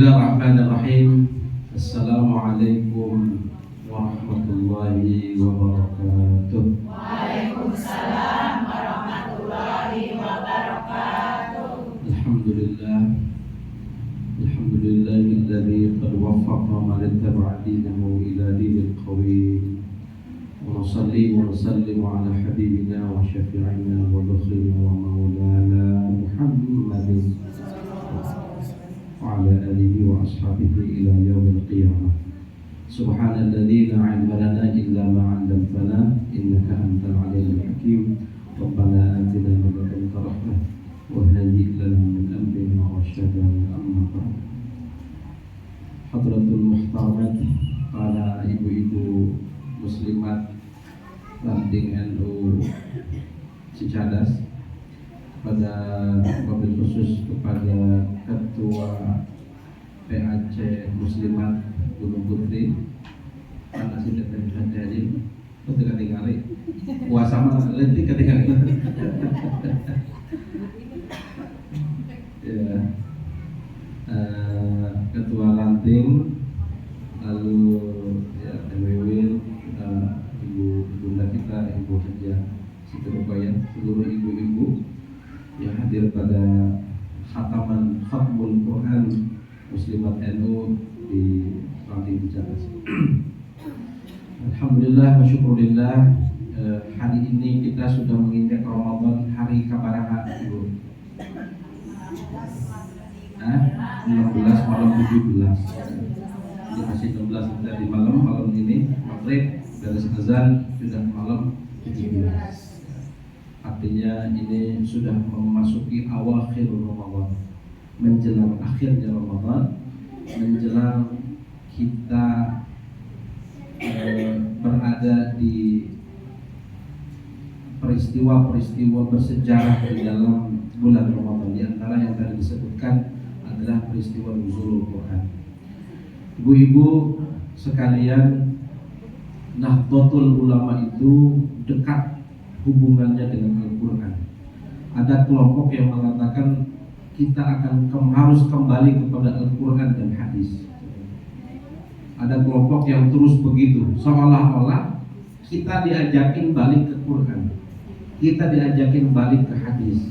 Bismillahirrahmanirrahim. Assalamualaikum warahmatullahi wabarakatuh. Waalaikumsalam warahmatullahi wabarakatuh. Alhamdulillahilladzi qad waffaqa man ittaba'a dinahu ila dinil qawim. Wa nusalli wa nusallimu ala habibina wa syafi'ina wa dhukrina wa maulana Muhammadin wa ala alihi wa ashabihi ila yaumil qiyamah. Subhanalladzi la 'ilma lana illa ma 'allamtana innaka antal 'alimul hakim. Rabbana atina min ladunka rahmah wa hayyi' lana min amrina rashadan. Amma ba'd. Hadratul muhtaramat, para ibu-ibu muslimat Ranting NU Cicadas, pada wabil khusus kepada Ketua PAC Muslimat Gunung Putri, mana sih datang hadir, ketika tinggal puasa mah letih ketika ya, Ketua Ranting, lalu ya MWW, ibu bunda kita, Ibu Hajah Siti Ruqayyah, seluruh ibu-ibu yang hadir pada khataman khatmul Quran Muslimat NU di Ranting Cicadas. Alhamdulillah wa syukurillah, hari ini kita sudah menginjak Ramadan, hari kabaraha Ibu? 16 malam 17. Ini masih 16 kita di malam ini maghrib, beres azan sudah malam 17. Artinya ini sudah memasuki awakhir Ramadan, menjelang akhirnya Ramadan, menjelang kita berada di peristiwa-peristiwa bersejarah di dalam bulan Ramadan. Di antara yang tadi disebutkan adalah peristiwa nuzulul Quran. Ibu-ibu sekalian, Nahdlatul Ulama itu dekat hubungannya dengan Al-Quran. Ada kelompok yang mengatakan kita akan harus kembali kepada Al-Quran dan hadis. Ada kelompok yang terus begitu, seolah-olah kita diajakin balik ke Quran, kita diajakin balik ke hadis.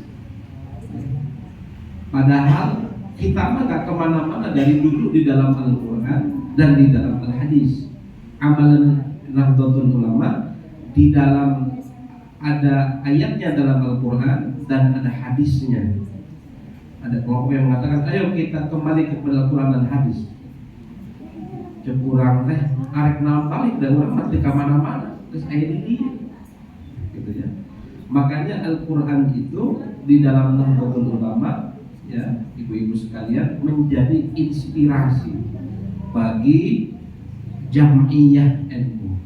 Padahal kita mah gak kemana-mana dari dulu di dalam Al-Quran dan di dalam Al-Hadis. Amalan Nahdlatul Ulama di dalam ada ayatnya dalam Al-Quran dan ada hadisnya. Ada kelompok yang mengatakan ayo kita kembali kepada Al-Quran dan hadis. Cekurang teh arek naon balik dan ulama di kemana-mana terus ayat ini gitu ya. Makanya Al-Quran itu di dalam Nahdlatul Ulama, ya ibu-ibu sekalian, menjadi inspirasi bagi Jam'iyah NU.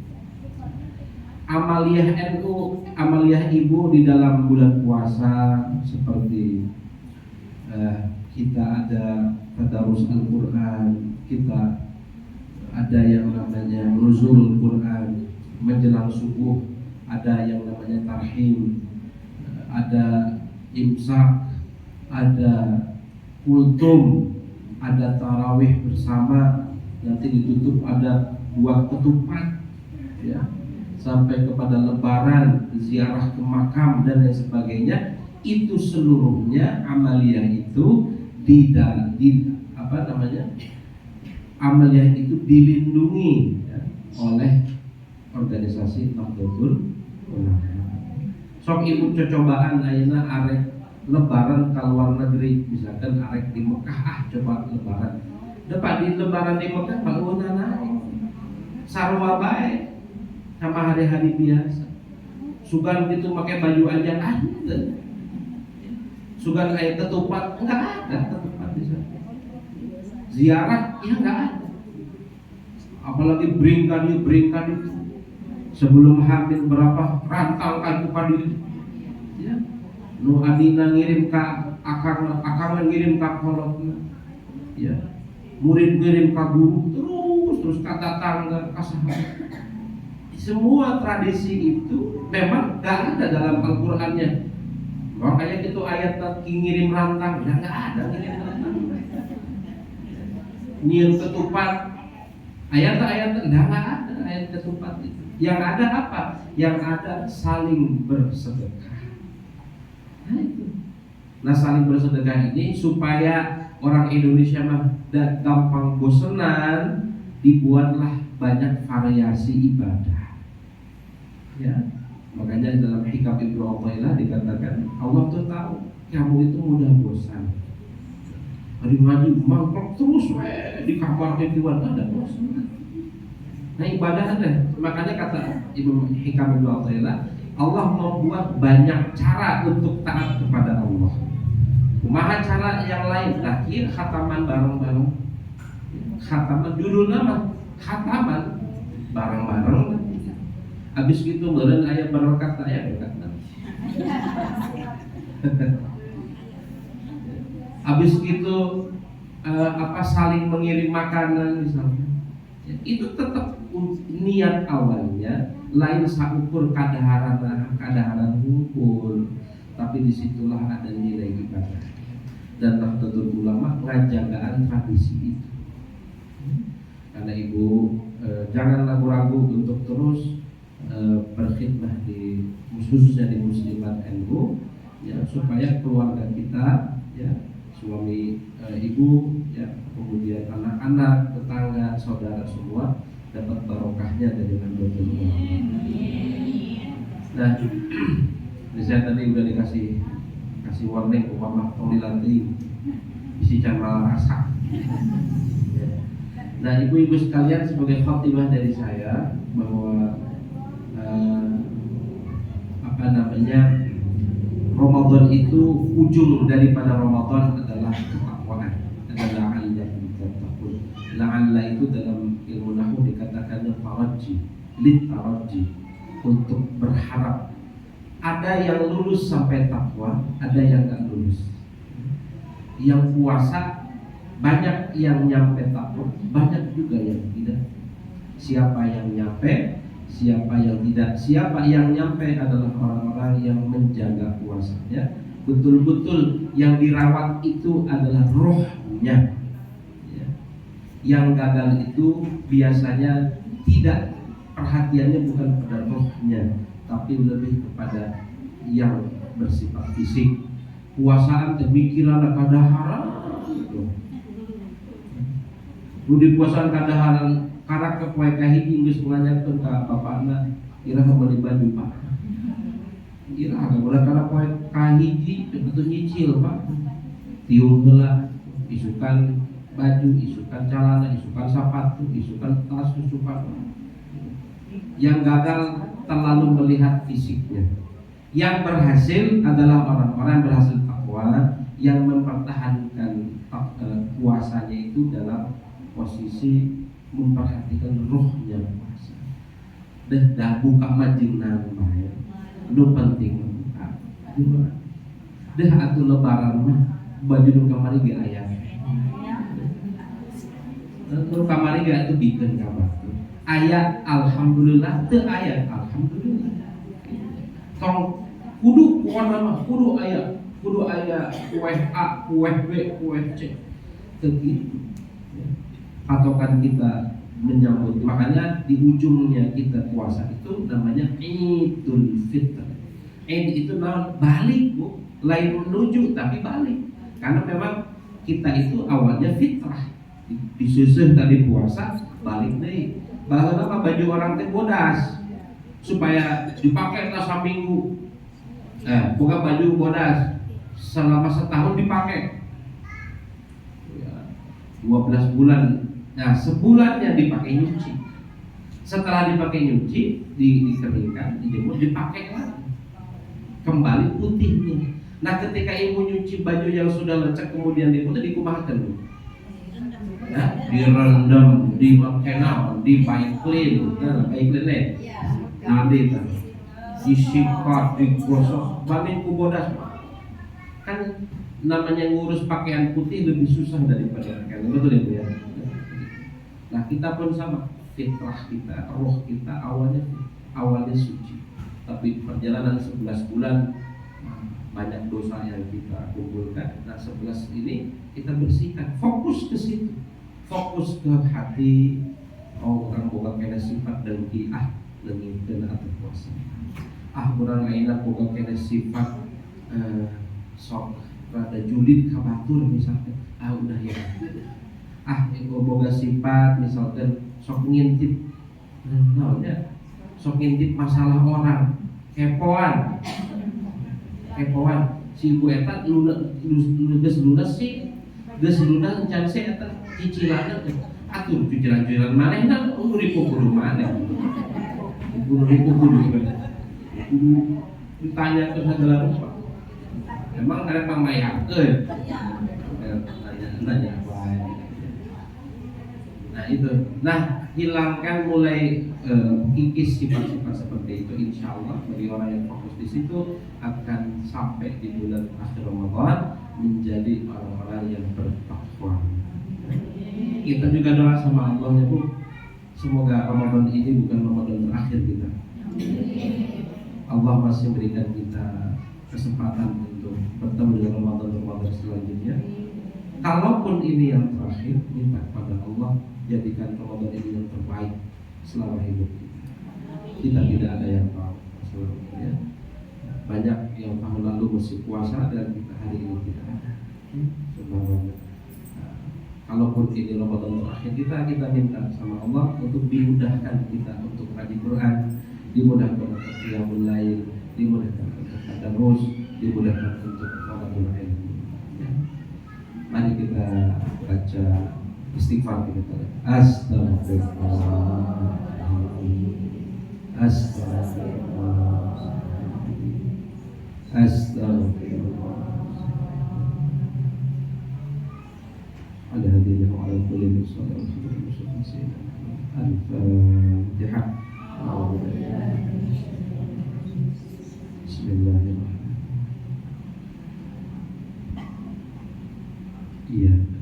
Amaliyah ibu di dalam bulan puasa seperti kita ada tadarus Al-Quran, kita ada yang namanya nuzul Quran menjelang subuh, ada yang namanya tarhim, ada imsak, ada kultum, ada tarawih bersama, nanti ditutup ada buah ketupat, ya, sampai kepada lebaran, ziarah ke makam dan lain sebagainya. Itu seluruhnya amaliyah itu amaliyah itu dilindungi, ya, oleh organisasi Nahdlatul Ulama. Sok ibu cocobaan ayeuna arek lebaran ke luar negeri, misalkan arek di Mekah, coba lebaran. Depan di lebaran di Mekah bangunan naik sarua bae sama hari-hari biasa. Sugan gitu pakai baju aja ada. Sugan kayak ketupat enggak ada ketupat di sana. Ziarah ya enggak ada. Apalagi bringkan itu. Sebelum hamil berapa rantangkan kepada itu. Ya. Nu adina ngirim ka akang ngirim ka kolotna. Ya. Murid ngirim ka guru terus kata tangga kasaha. Semua tradisi itu memang gak ada dalam Al-Qur'annya. Makanya itu ayat ngirim rantang, ya gak ada ngirim rantang. Nyieun ketupat, ayat-ayat nggak ada ayat ketupat itu. Yang ada apa? Yang ada saling bersedekah. Nah itu. Nah saling bersedekah ini supaya orang Indonesia mah gampang bosenan, dibuatlah banyak variasi ibadah. Ya, makanya dalam hikam Ibnu Athaillah dikatakan Allah tuh tahu kamu itu mudah bosan. Hari ngaji mangkok terus di kamar kehidupan ada bosan. Nah ibadah ada, makanya kata Ibnu Hikam Ibnu Athaillah, Allah membuat banyak cara untuk taat kepada Allah. Kumaha cara yang lain, nah kieu khataman bareng-bareng. Khataman judul nama khataman bareng-bareng. Habis gitu meureun aya berkat aya berkat. Habis gitu saling mengirim makanan misalnya. Itu tetap niat awalnya lain saukur kadaharan hukum, tapi disitulah ada nilai ibadah. Dan Nahdlatul Ulama ngajagaan tradisi itu. Karena ibu jangan ragu-ragu untuk terus berkhidmah di khususnya di Muslimat NU ya, supaya keluarga kita ya, suami ibu ya, kemudian anak-anak, tetangga, saudara semua dapat barokahnya dari Nahdlatul Ulama. Nah, saya tadi udah dikasih warning umpama tolilanting isi malah rasa. Nah, ibu-ibu sekalian, sebagai khatimah dari saya bahwa Ramadan itu ujung daripada Ramadan adalah ketakwaan, adalah al-takwa. La'alla itu dalam ilmu nahwu dikatakannya taraji, litaraji, untuk berharap. Ada yang lulus sampai takwa, ada yang nggak lulus. Yang puasa banyak yang nyampe takwa, banyak juga yang tidak. Siapa yang nyampe, siapa yang tidak. Siapa yang nyampe adalah orang-orang yang menjaga puasanya. Betul-betul yang dirawat itu adalah rohnya. Ya. Yang gagal itu biasanya tidak, perhatiannya bukan pada rohnya, tapi lebih kepada yang bersifat fisik. Puasaan demikian kadaharan gitu. Rudi puasaan kadaharan karena kepoe kahiji geus ngajarkeun ka bapakna ira beli baju Pak. Ira agak ulah karena poe kahiji betul nyicil Pak. Tiung heula isukan baju, isukan celana, isukan sepatu, isukan tas, isukan. Yang gagal terlalu melihat fisiknya. Yang berhasil adalah orang-orang berhasil takwa yang mempertahankan puasanya itu dalam posisi memperhatikan rohnya puasa. Dah buka majeng nambah ya. Lu penting buka. Dah atuh lebaran mah baju nu kamari ge aya. Nu kamari ge atuh bikin kabar. Aya alhamdulillah, teu aya alhamdulillah. Tong kudu pokona mah kudu aya kue A, kue B, kue C. Begitu. Patokan kita menyambut, makanya di ujungnya kita puasa itu namanya Idul Fitr. Id itu balik bu, lain menuju tapi balik. Karena memang kita itu awalnya fitrah, disusun tadi puasa balik deh. Bahkan apa baju orang teh bodas supaya dipakai tas minggu. Bukan baju bodas selama setahun dipakai. 12 bulan. Nah, sebulannya dipakai nyuci. Setelah dipakai nyuci, dikeringkan, dijemur, dipakai lagi. Kembali putihnya. Nah, ketika ibu nyuci baju yang sudah lecek kemudian diputih, dikumahakan. Nah, direndam, dimakenal, dibaiklin, baiklin nanti disikat, digosok, banding kubodas. Kan namanya ngurus pakaian putih lebih susah daripada pakaian, betul ya Bu ya? Nah kita pun sama, fitrah kita, roh kita awalnya suci, tapi perjalanan 11 bulan banyak dosa yang kita kumpulkan. Nah 11 ini kita bersihkan, fokus ke situ, fokus ke hati. Orang boga kena sifat dengki leungiteun atuh puasa. Urang lainna boga kena sifat sok rada julid ka batur misalkan. Udah ya. Boga sifat misalkan sok ngintip naonnya? Sok ngintip masalah orang, kepoan. Si ibu eta lunas sih, geus lunas encan se eta cicilanna atuh cicilan manehna dipukul maneh. Dipukul ditanya ke segala rupa. Emang ada pamayakeun. Nanya apa? Nah itu. Nah, hilangkan mulai kikis sifat-sifat seperti itu. Insya Allah bagi orang yang fokus di situ akan sampai di bulan akhir Ramadan menjadi orang-orang yang bertakwa. Kita juga doa sama Allah ya Bu, semoga Ramadan ini bukan Ramadan terakhir kita. Allah masih berikan kita kesempatan untuk bertemu dengan Ramadan selanjutnya. Kalaupun ini yang terakhir, minta kepada Allah jadikan Ramadan ini yang terbaik selama hidup kita. Kita tidak ada yang tahu selanjutnya. Banyak yang tahun lalu masih puasa dan kita hari ini tidak ada. Subhanallah. Kalaupun ini Ramadan terakhir kita minta sama Allah untuk dimudahkan kita untuk ngaji Quran, dimudahkan untuk qiyamul lail, dimudahkan untuk tadarus, dimudahkan untuk talabul ilmu. Mari kita baca istighfar kita. Astagfirullah. على هديه وعلى كل مصطفى الفاتحة. بسم الله الرحمن الرحيم.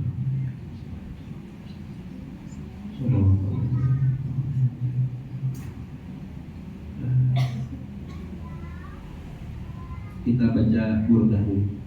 Kita baca burdah dulu.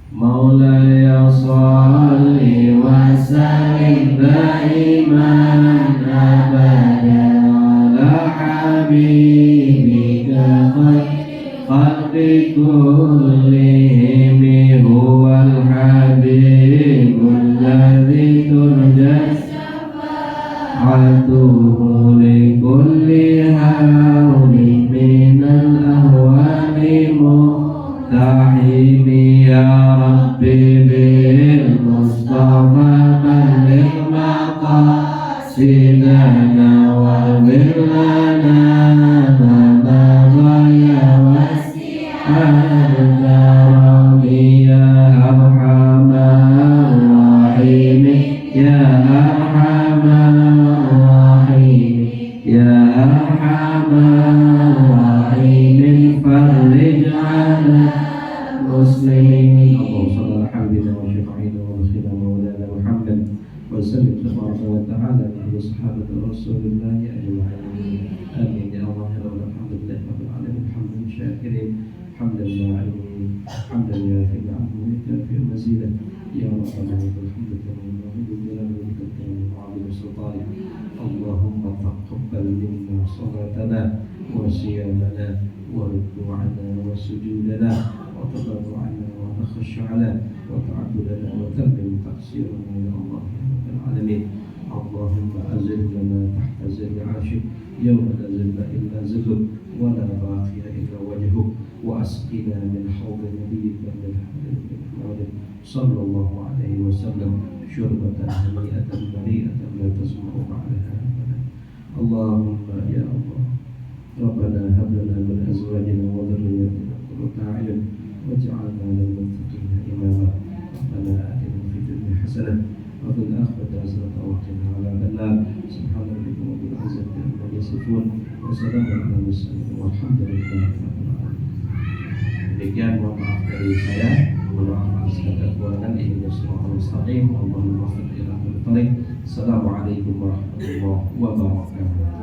Maulaya sholli wa sallim daiman abadan ala habibika khairil khalqi kullihim huwal habibul ladzi turja shafa'atuhu li kulli hawlin minal ahwali muhtahimi ya Rabbi bil Mustafa balligh maqasidana wa birlana ma ya wasi'ana rabbi ya arhamar rahimin ya arhamar rahimin ya arhamar rahimin farij ala muslimin. Allahumma shalli ala habibina wa syafi'ina wa nabiyyina maulana Muhammad wa sallim tabaraka wa ta'ala ala sahabati Rasulillah ajma'in. Amin ya Allah ya Rabbal alhamdulillah rabbil alamin hamdan syakirin hamdan na'imin hamdan yafi ni'amahu fi mazidah ya Rabbana alhamdulillah wa bi sultani. Allahumma taqabbal minna salatana wa siyamana wa ruku'ana wa sujudana وتضرعنا وتخشعنا وتعبدنا وتمم تقصيرنا يا الله يا رب العالمين. اللهم أزل لنا تحت زل عرشك يوم لا ظل إلا ظلك ولا باقي إلا وجهك وأسقنا من حوض نبيك من محمد صلى الله عليه وسلم شربة هنيئة مريئة لا تسمع بعدها أبدا. اللهم يا الله ربنا هب لنا من أزواجنا وذرياتنا قرة أعين واجعلنا للمتقين إماما. ربنا آتنا في الدنيا حسنة وفي الآخرة حسنة وقنا عذاب النار. سبحان ربك رب العزة عما يصفون وسلام على المرسلين والحمد لله رب العالمين. Demikian mohon maaf dari saya, mohon maaf atas kekurangan. Ihdinas siratal mustaqim. Allahumma waffiq ila aqwamit thoriq. Assalamualaikum warahmatullahi wabarakatuh.